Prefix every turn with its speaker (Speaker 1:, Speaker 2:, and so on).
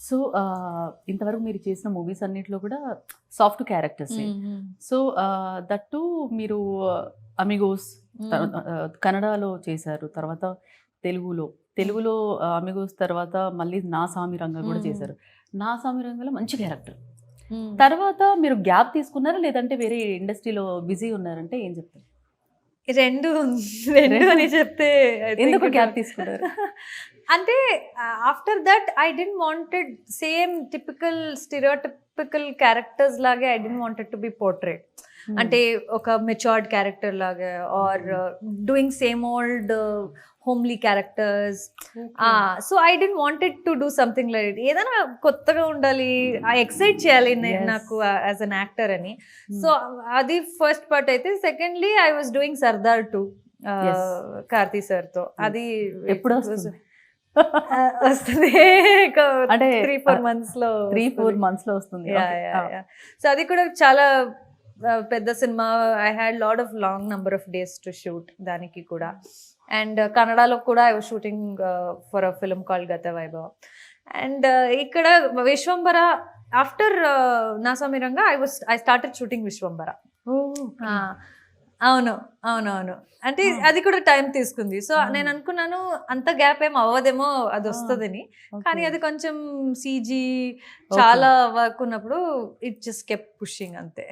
Speaker 1: So ఇంతవరకు మీరు చేసిన మూవీస్ అన్నిట్లో కూడా సాఫ్ట్ క్యారెక్టర్స్. సో దట్టు మీరు అమిగోస్ కన్నడలో చేశారు, తర్వాత తెలుగులో తెలుగులో అమిగోస్ తర్వాత మళ్ళీ నా సామి రంగ కూడా చేశారు. నా సామి రంగలో మంచి క్యారెక్టర్. తర్వాత మీరు గ్యాప్ తీసుకున్నారా, లేదంటే వేరే ఇండస్ట్రీలో బిజీ ఉన్నారంటే ఏం చెప్తారు?
Speaker 2: రెండు రెండు అని చెప్తే
Speaker 1: ఎందుకు గ్యాప్ తీసుకున్నారు?
Speaker 2: అంటే after that I didn't wanted same typical stereotypical characters లాగే I didn't wanted to be portrayed. అంటే ఒక మెచ్యూర్డ్ క్యారెక్టర్ లాగా or doing same old homely characters. So I didn't wanted to do something like it. ఏదైనా కొత్తగా ఉండాలి, excite చేయాలి నాకు as an actor అని. సో అది ఫస్ట్ పార్ట్ అయితే. Secondly I was doing Sardar 2 Karthi sir తో. అది
Speaker 1: ఎప్పుడు వస్తుంది?
Speaker 2: వస్తుంది అంటే 3-4 months లో.
Speaker 1: 3-4 months లో వస్తుంది.
Speaker 2: సో అది కూడా చాలా పెద్ద cinema. I had lot of long number of days to shoot దానికి కూడా. అండ్ కన్నడలో కూడా I was shooting for a film called గత వైభవ్. అండ్ ఇక్కడ Vishwambhara after Naa Saami Ranga I started shooting Vishwambhara. అవును. అంటే అది కూడా టైం తీసుకుంది. సో నేను అనుకున్నాను అంత గ్యాప్ ఏం అవ్వదేమో, అది వస్తుందని. కానీ అది కొంచెం సీజీ చాలా వర్క్ ఉన్నప్పుడు ఇట్ జస్ట్ కెప్ పుషింగ్ అంతే.